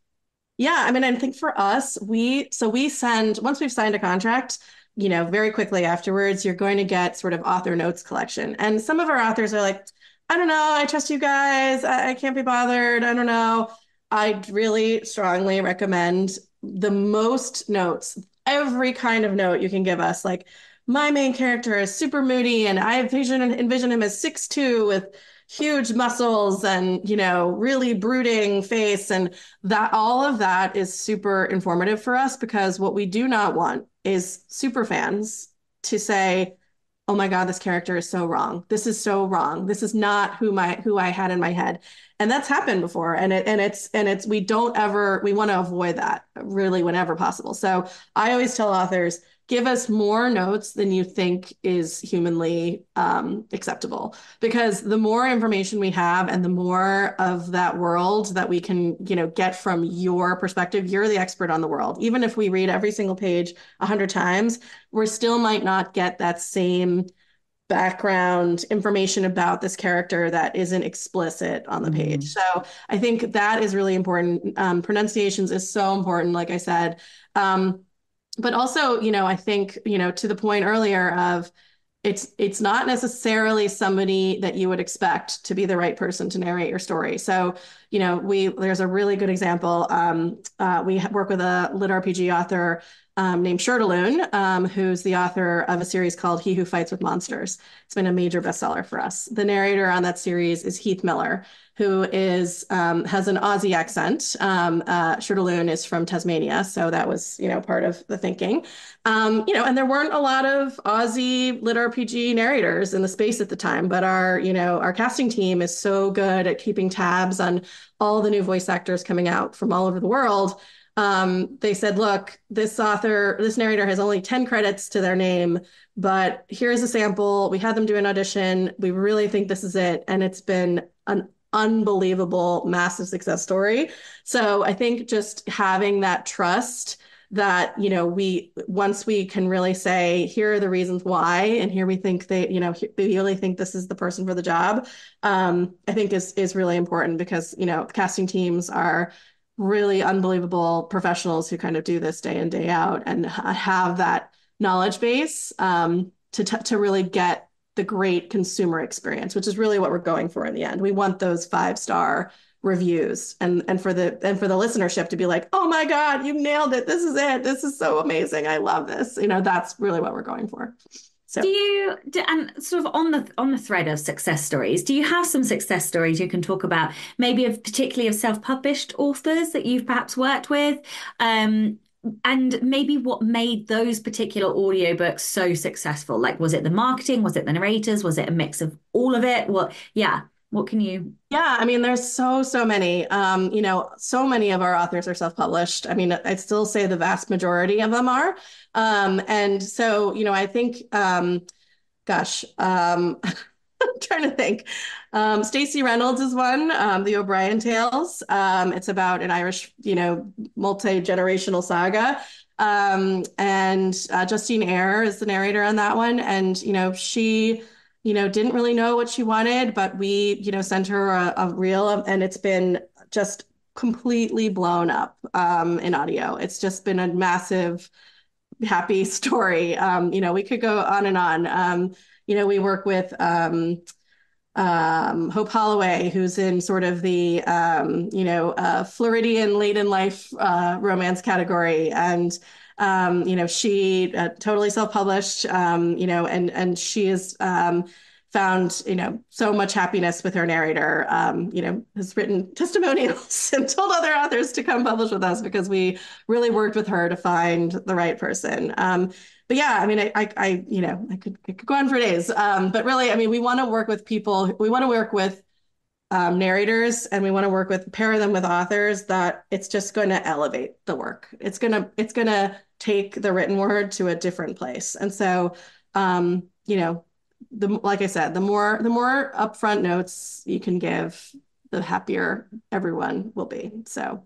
Yeah, I think for us, we send once we've signed a contract, very quickly afterwards, you're going to get sort of author notes collection. And some of our authors are like, I don't know, I trust you guys. I can't be bothered. I don't know. I'd really strongly recommend the most notes, every kind of note you can give us. Like, my main character is super moody, and I envision him as 6'2" with huge muscles and, really brooding face. And that all of that is super informative for us because what we do not want is super fans to say, oh my God, this character is so wrong. This is so wrong. This is not who I had in my head. And that's happened before. And we want to avoid that really whenever possible. So I always tell authors, give us more notes than you think is humanly acceptable. Because the more information we have and the more of that world that we can, get from your perspective, you're the expert on the world. Even if we read every single page 100 times, we still might not get that same background information about this character that isn't explicit on the page. So I think that is really important. Pronunciations is so important, like I said. But also, I think, to the point earlier of it's not necessarily somebody that you would expect to be the right person to narrate your story. So, there's a really good example. We work with a lit RPG author named Shirtaloon, who's the author of a series called He Who Fights with Monsters. It's been a major bestseller for us. The narrator on that series is Heath Miller, who has an Aussie accent. Shirtaloon is from Tasmania, so that was, part of the thinking. And there weren't a lot of Aussie lit RPG narrators in the space at the time, but our casting team is so good at keeping tabs on all the new voice actors coming out from all over the world. They said, look, this narrator has only 10 credits to their name, but here's a sample. We had them do an audition. We really think this is it. And it's been an unbelievable, massive success story. So I think just having that trust that, once we can really say, here are the reasons why, and here we think we really think this is the person for the job, I think is really important because, casting teams are really unbelievable professionals who kind of do this day in, day out and have that knowledge base to really get the great consumer experience, which is really what we're going for in the end. We want those 5-star reviews and for the listenership to be like, oh my God, you nailed it. This is it. This is so amazing. I love this. That's really what we're going for. So and sort of on the thread of success stories, do you have some success stories you can talk about, maybe particularly of self-published authors that you've perhaps worked with? And maybe what made those particular audiobooks so successful? Like, was it the marketing? Was it the narrators? Was it a mix of all of it? What can you? Yeah, I mean, there's so many. So many of our authors are self-published. I mean, I'd still say the vast majority of them are. And so, I think, gosh, I'm trying to think. Stacey Reynolds is one, the O'Brien Tales. It's about an Irish, multi-generational saga. And Justine Eyre is the narrator on that one. And, she didn't really know what she wanted, but we, sent her a reel and it's been just completely blown up in audio. It's just been a massive, happy story. We could go on and on. We work with Hope Holloway, who's in sort of the, Floridian late in life romance category. And she totally self-published, and she has found, so much happiness with her narrator, has written testimonials and told other authors to come publish with us because we really worked with her to find the right person. But yeah, I mean, I could go on for days. But really, I mean, we want to work with people. We want to work with narrators, and we want to pair them with authors that it's just going to elevate the work. It's gonna take the written word to a different place. And so, like I said, the more upfront notes you can give, the happier everyone will be. So,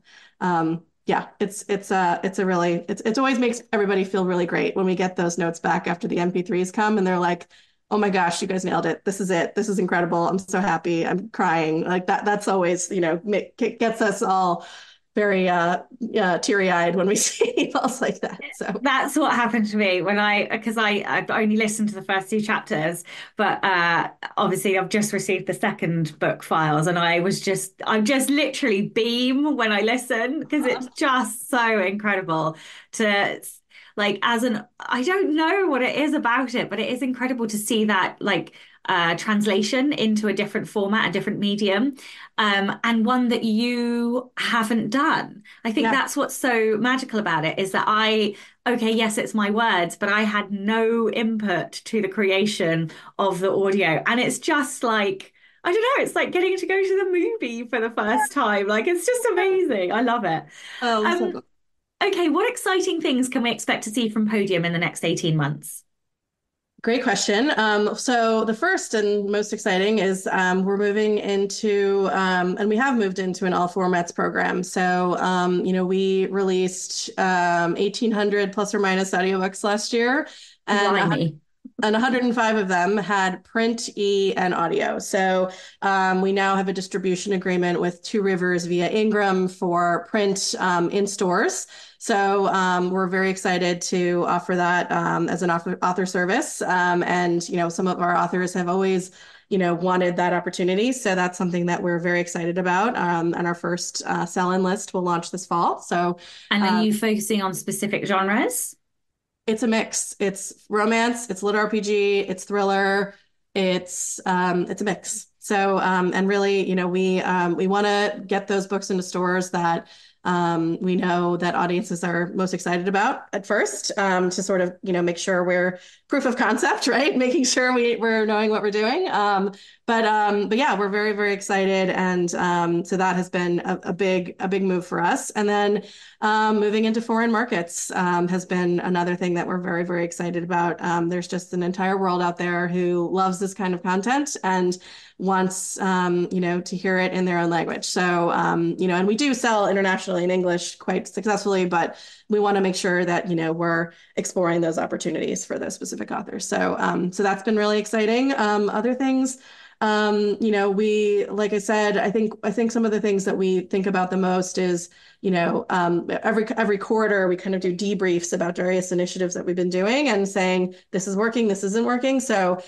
yeah, it always makes everybody feel really great when we get those notes back after the MP3s come and they're like, oh my gosh, you guys nailed it. This is it. This is incredible. I'm so happy. I'm crying. Like that. That's always, gets us all very teary-eyed when we see emails like that. So That's what happened to me when because I've only listened to the first two chapters, but obviously I've just received the second book files, and I just literally beam when I listen because it's just so incredible to like I don't know what it is about it, but it is incredible to see that translation into a different format, a different medium, and one that you haven't done. I think yeah. that's what's so magical about it is that okay, yes, it's my words, but I had no input to the creation of the audio. And it's just like, I don't know, it's like getting to go to the movie for the first time. Like, it's just amazing. I love it. Oh, so Um, good. okay, what exciting things can we expect to see from Podium in the next 18 months? Great question. So the first and most exciting is we're moving into, and we have moved into an all formats program. So, we released 1,800 plus or minus audiobooks last year, and Blimey. 105 of them had print, and audio. So we now have a distribution agreement with Two Rivers via Ingram for print in stores. So we're very excited to offer that as an author service. And, some of our authors have always, wanted that opportunity. So that's something that we're very excited about. And our first sell-in list will launch this fall. So And are you focusing on specific genres? it's a mix. It's romance, it's lit RPG, it's thriller, it's a mix. So and really, we want to get those books into stores that we know that audiences are most excited about at first, to sort of, make sure we're proof of concept, right? Making sure we're knowing what we're doing. But yeah, we're very, very excited. And so that has been a big move for us. And then moving into foreign markets has been another thing that we're very, very excited about. There's just an entire world out there who loves this kind of content and wants, to hear it in their own language. So, and we do sell internationally in English quite successfully, but we want to make sure that, we're exploring those opportunities for those specific authors. So that's been really exciting. Other things, like I said, I think some of the things that we think about the most is, every quarter we kind of do debriefs about various initiatives that we've been doing and saying, this is working, this isn't working. So,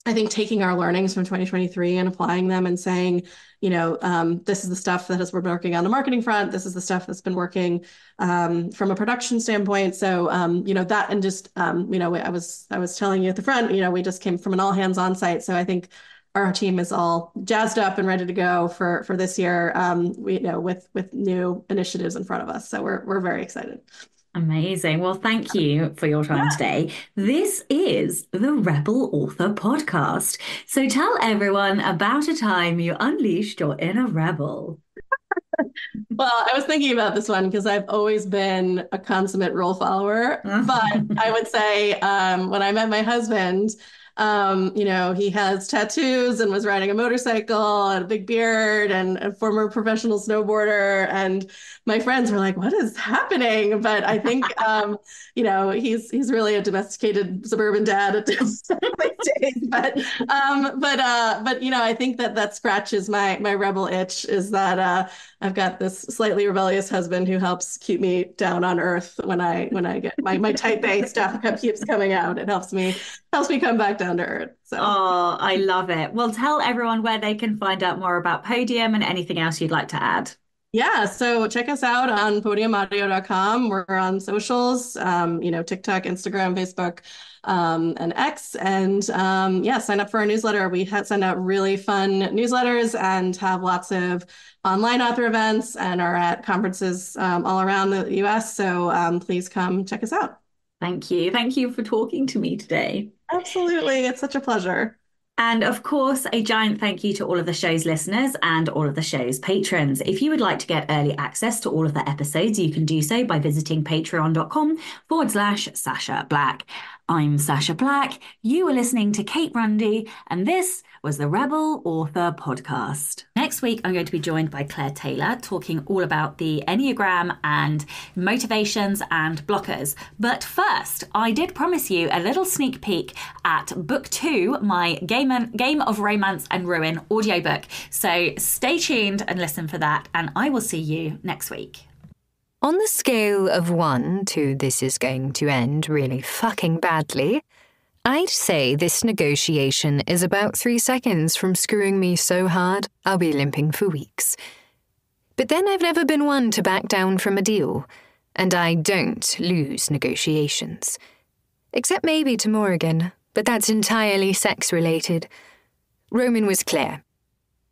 I think taking our learnings from 2023 and applying them and saying, this is the stuff that has been working on the marketing front. This is the stuff that's been working from a production standpoint. So, that and just, I was telling you at the front, we just came from an all hands on site. So I think our team is all jazzed up and ready to go for this year. With new initiatives in front of us. So we're very excited. Amazing. Well, thank you for your time today. This is the Rebel Author Podcast. So tell everyone about a time you unleashed your inner rebel. Well, I was thinking about this one because I've always been a consummate rule follower. But I would say when I met my husband, he has tattoos and was riding a motorcycle and a big beard and a former professional snowboarder. And my friends were like, what is happening? But I think, he's really a domesticated suburban dad at these days. But I think that scratches my rebel itch is that I've got this slightly rebellious husband who helps keep me down on earth when I get my type A stuff keeps coming out. It helps me come back down to earth. So. Oh, I love it. Well, tell everyone where they can find out more about Podium and anything else you'd like to add. Yeah, so check us out on podiumaudio.com. We're on socials, TikTok, Instagram, Facebook, and X. And sign up for our newsletter. We send out really fun newsletters and have lots of online author events and are at conferences all around the US. So please come check us out. Thank you. Thank you for talking to me today. Absolutely. It's such a pleasure. And of course, a giant thank you to all of the show's listeners and all of the show's patrons. If you would like to get early access to all of the episodes, you can do so by visiting patreon.com/Sasha Black. I'm Sasha Black. You are listening to Kate Runde, and this was the Rebel Author Podcast. Next week, I'm going to be joined by Claire Taylor, talking all about the Enneagram and motivations and blockers. But first, I did promise you a little sneak peek at Book 2, my Game of Romance and Ruin audiobook. So stay tuned and listen for that, and I will see you next week. On the scale of 1 to this is going to end really fucking badly, I'd say this negotiation is about 3 seconds from screwing me so hard I'll be limping for weeks. But then I've never been one to back down from a deal, and I don't lose negotiations. Except maybe to Morrigan, but that's entirely sex-related. Roman was clear.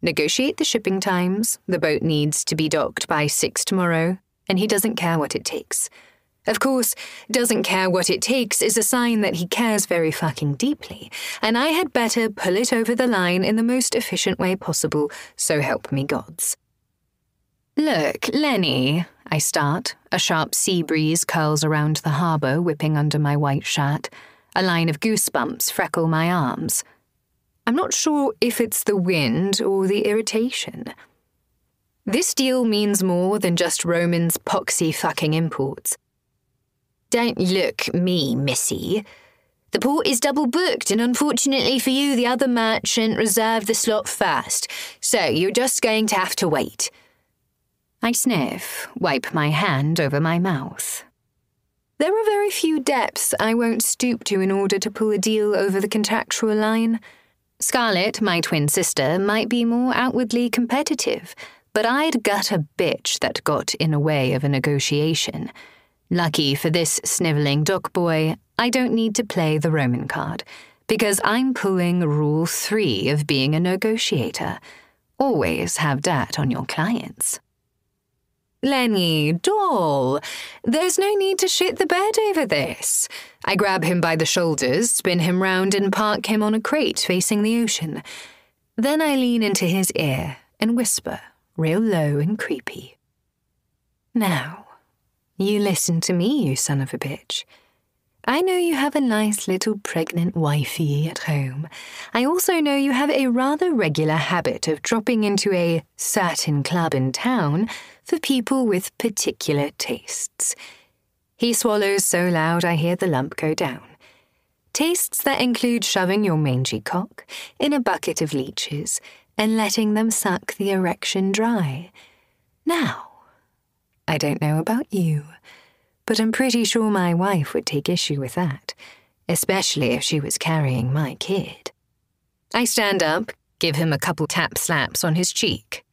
Negotiate the shipping times, the boat needs to be docked by 6 tomorrow, and he doesn't care what it takes. Of course, doesn't care what it takes is a sign that he cares very fucking deeply, and I had better pull it over the line in the most efficient way possible, so help me gods. Look, Lenny, I start. A sharp sea breeze curls around the harbour, whipping under my white shirt. A line of goosebumps freckle my arms. I'm not sure if it's the wind or the irritation. This deal means more than just Roman's poxy fucking imports. Don't look me, missy. The port is double booked, and unfortunately for you, the other merchant reserved the slot first, so you're just going to have to wait. I sniff, wipe my hand over my mouth. There are very few depths I won't stoop to in order to pull a deal over the contractual line. Scarlett, my twin sister, might be more outwardly competitive, but I'd gut a bitch that got in the way of a negotiation. Lucky for this snivelling dock boy, I don't need to play the Roman card, because I'm pulling Rule 3 of being a negotiator. Always have that on your clients. Lenny, doll, there's no need to shit the bed over this. I grab him by the shoulders, spin him round and park him on a crate facing the ocean. Then I lean into his ear and whisper, real low and creepy. Now, you listen to me, you son of a bitch. I know you have a nice little pregnant wifey at home. I also know you have a rather regular habit of dropping into a certain club in town for people with particular tastes. He swallows so loud I hear the lump go down. Tastes that include shoving your mangy cock in a bucket of leeches and letting them suck the erection dry. Now, I don't know about you, but I'm pretty sure my wife would take issue with that, especially if she was carrying my kid. I stand up, give him a couple tap slaps on his cheek.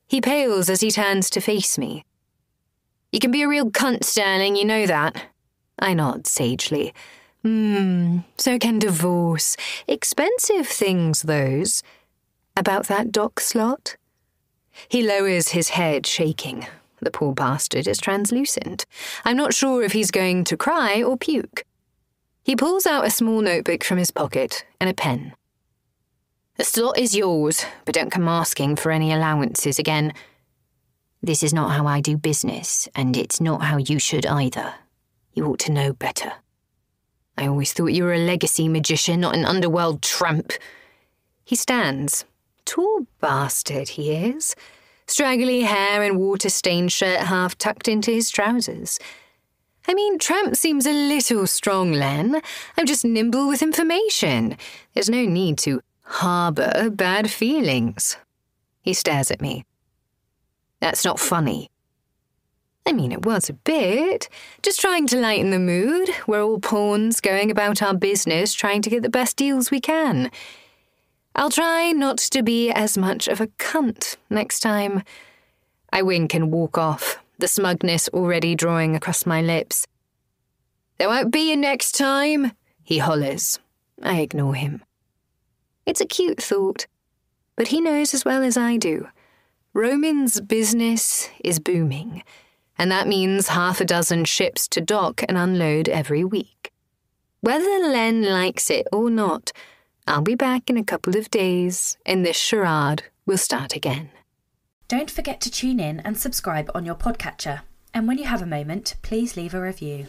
He pales as he turns to face me. You can be a real cunt, Sterling, you know that. I nod sagely. So can divorce. Expensive things, those. About that dock slot? He lowers his head, shaking. The poor bastard is translucent. I'm not sure if he's going to cry or puke. He pulls out a small notebook from his pocket and a pen. The slot is yours, but don't come asking for any allowances again. This is not how I do business, and it's not how you should either. You ought to know better. I always thought you were a legacy magician, not an underworld tramp. He stands. Tall bastard he is. Straggly hair and water-stained shirt half tucked into his trousers. I mean, tramp seems a little strong, Len. I'm just nimble with information. There's no need to harbour bad feelings. He stares at me. That's not funny. I mean, it was a bit. Just trying to lighten the mood. We're all pawns going about our business, trying to get the best deals we can. I'll try not to be as much of a cunt next time. I wink and walk off, the smugness already drawing across my lips. There won't be a next time, he hollers. I ignore him. It's a cute thought, but he knows as well as I do. Roman's business is booming, and that means 6 ships to dock and unload every week. Whether Len likes it or not, I'll be back in a couple of days, and this charade will start again. Don't forget to tune in and subscribe on your podcatcher. And when you have a moment, please leave a review.